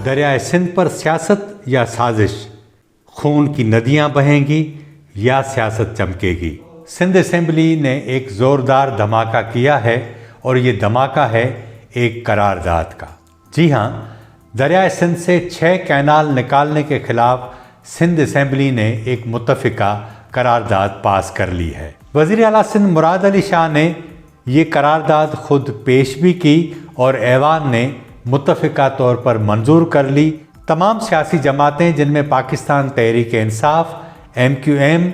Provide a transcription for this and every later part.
دریائے سندھ پر سیاست یا سازش، خون کی ندیاں بہیں گی یا سیاست چمکے گی؟ سندھ اسمبلی نے ایک زوردار دھماکہ کیا ہے اور یہ دھماکہ ہے ایک قرارداد کا۔ جی ہاں، دریائے سندھ سے 6 کینال نکالنے کے خلاف سندھ اسمبلی نے ایک متفقہ قرارداد پاس کر لی ہے۔ وزیر اعلیٰ سندھ مراد علی شاہ نے یہ قرارداد خود پیش بھی کی اور ایوان نے متفقہ طور پر منظور کر لی۔ تمام سیاسی جماعتیں جن میں پاکستان تحریک انصاف، MQM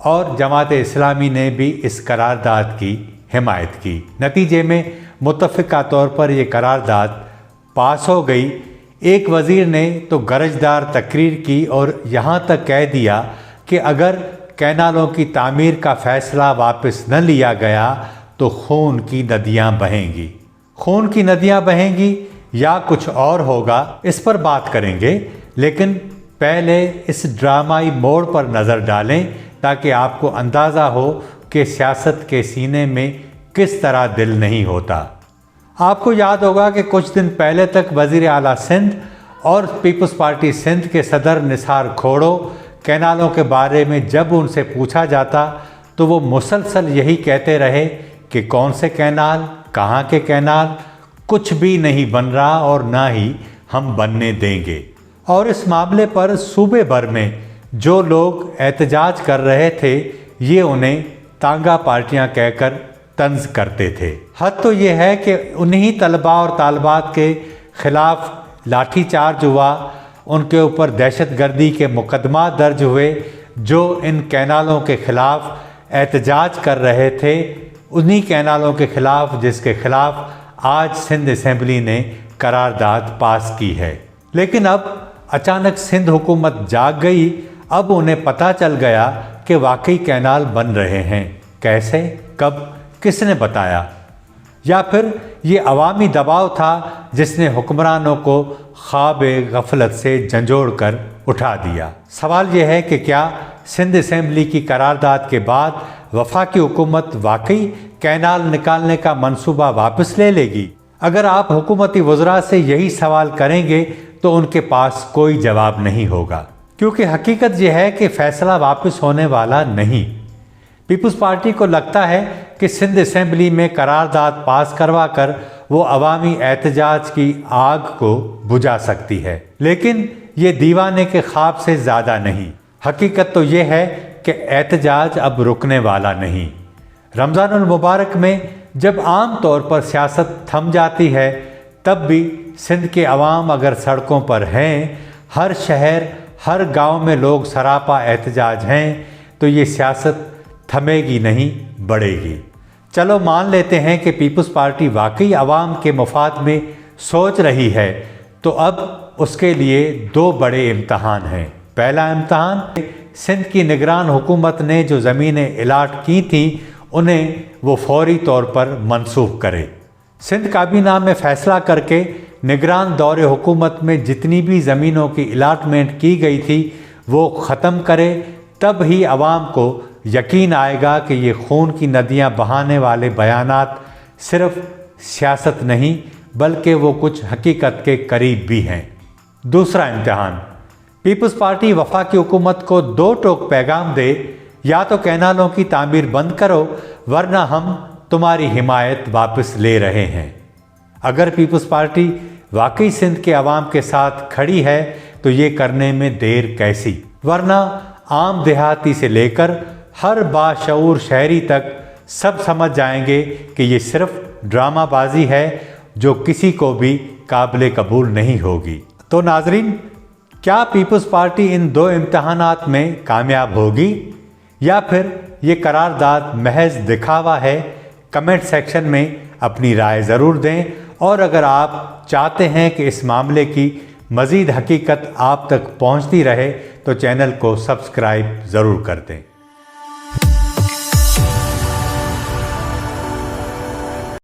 اور جماعت اسلامی نے بھی اس قرارداد کی حمایت کی۔ نتیجے میں متفقہ طور پر یہ قرارداد پاس ہو گئی۔ ایک وزیر نے تو گرجدار تقریر کی اور یہاں تک کہہ دیا کہ اگر کینالوں کی تعمیر کا فیصلہ واپس نہ لیا گیا تو خون کی ندیاں بہیں گی۔ خون کی ندیاں بہیں گی یا کچھ اور ہوگا، اس پر بات کریں گے، لیکن پہلے اس ڈرامائی موڑ پر نظر ڈالیں تاکہ آپ کو اندازہ ہو کہ سیاست کے سینے میں کس طرح دل نہیں ہوتا۔ آپ کو یاد ہوگا کہ کچھ دن پہلے تک وزیر اعلیٰ سندھ اور پیپلز پارٹی سندھ کے صدر نثار کھوڑو کینالوں کے بارے میں جب ان سے پوچھا جاتا تو وہ مسلسل یہی کہتے رہے کہ کون سے کینال، کہاں کے کینال، کچھ بھی نہیں بن رہا اور نہ ہی ہم بننے دیں گے۔ اور اس معاملے پر صوبے بھر میں جو لوگ احتجاج کر رہے تھے یہ انہیں تانگا پارٹیاں کہہ کر طنز کرتے تھے۔ حد تو یہ ہے کہ انہی طلباء اور طالبات کے خلاف لاٹھی چارج ہوا، ان کے اوپر دہشت گردی کے مقدمات درج ہوئے جو ان کینالوں کے خلاف احتجاج کر رہے تھے، انہی کینالوں کے خلاف جس کے خلاف آج سندھ اسمبلی نے قرارداد پاس کی ہے۔ لیکن اب اچانک سندھ حکومت جاگ گئی، اب انہیں پتہ چل گیا کہ واقعی کینال بن رہے ہیں۔ کیسے، کب، کس نے بتایا؟ یا پھر یہ عوامی دباؤ تھا جس نے حکمرانوں کو خواب غفلت سے جھنجھوڑ کر اٹھا دیا؟ سوال یہ ہے کہ کیا سندھ اسمبلی کی قرارداد کے بعد وفاقی حکومت واقعی کینال نکالنے کا منصوبہ واپس لے لے گی؟ اگر آپ حکومتی وزراء سے یہی سوال کریں گے تو ان کے پاس کوئی جواب نہیں ہوگا، کیونکہ حقیقت یہ ہے کہ فیصلہ واپس ہونے والا نہیں۔ پیپلز پارٹی کو لگتا ہے کہ سندھ اسمبلی میں قرارداد پاس کروا کر وہ عوامی احتجاج کی آگ کو بجھا سکتی ہے، لیکن یہ دیوانے کے خواب سے زیادہ نہیں۔ حقیقت تو یہ ہے کہ احتجاج اب رکنے والا نہیں۔ رمضان المبارک میں جب عام طور پر سیاست تھم جاتی ہے تب بھی سندھ کے عوام اگر سڑکوں پر ہیں، ہر شہر، ہر گاؤں میں لوگ سراپا احتجاج ہیں، تو یہ سیاست تھمے گی نہیں، بڑھے گی۔ چلو مان لیتے ہیں کہ پیپلز پارٹی واقعی عوام کے مفاد میں سوچ رہی ہے، تو اب اس کے لیے 2 بڑے امتحان ہیں۔ پہلا امتحان، سندھ کی نگران حکومت نے جو زمینیں الاٹ کی تھیں انہیں وہ فوری طور پر منسوخ کرے۔ سندھ کابینہ میں فیصلہ کر کے نگران دور حکومت میں جتنی بھی زمینوں کی الاٹمنٹ کی گئی تھی وہ ختم کرے، تب ہی عوام کو یقین آئے گا کہ یہ خون کی ندیاں بہانے والے بیانات صرف سیاست نہیں بلکہ وہ کچھ حقیقت کے قریب بھی ہیں۔ دوسرا امتحان، پیپلز پارٹی وفاقی حکومت کو 2 ٹوک پیغام دے، یا تو کینالوں کی تعمیر بند کرو ورنہ ہم تمہاری حمایت واپس لے رہے ہیں۔ اگر پیپلز پارٹی واقعی سندھ کے عوام کے ساتھ کھڑی ہے تو یہ کرنے میں دیر کیسی، ورنہ عام دیہاتی سے لے کر ہر باشعور شہری تک سب سمجھ جائیں گے کہ یہ صرف ڈرامہ بازی ہے جو کسی کو بھی قابل قبول نہیں ہوگی۔ تو ناظرین، کیا پیپلز پارٹی ان 2 امتحانات میں کامیاب ہوگی یا پھر یہ قرارداد محض دکھاوا ہے؟ کمنٹ سیکشن میں اپنی رائے ضرور دیں، اور اگر آپ چاہتے ہیں کہ اس معاملے کی مزید حقیقت آپ تک پہنچتی رہے تو چینل کو سبسکرائب ضرور کر دیں۔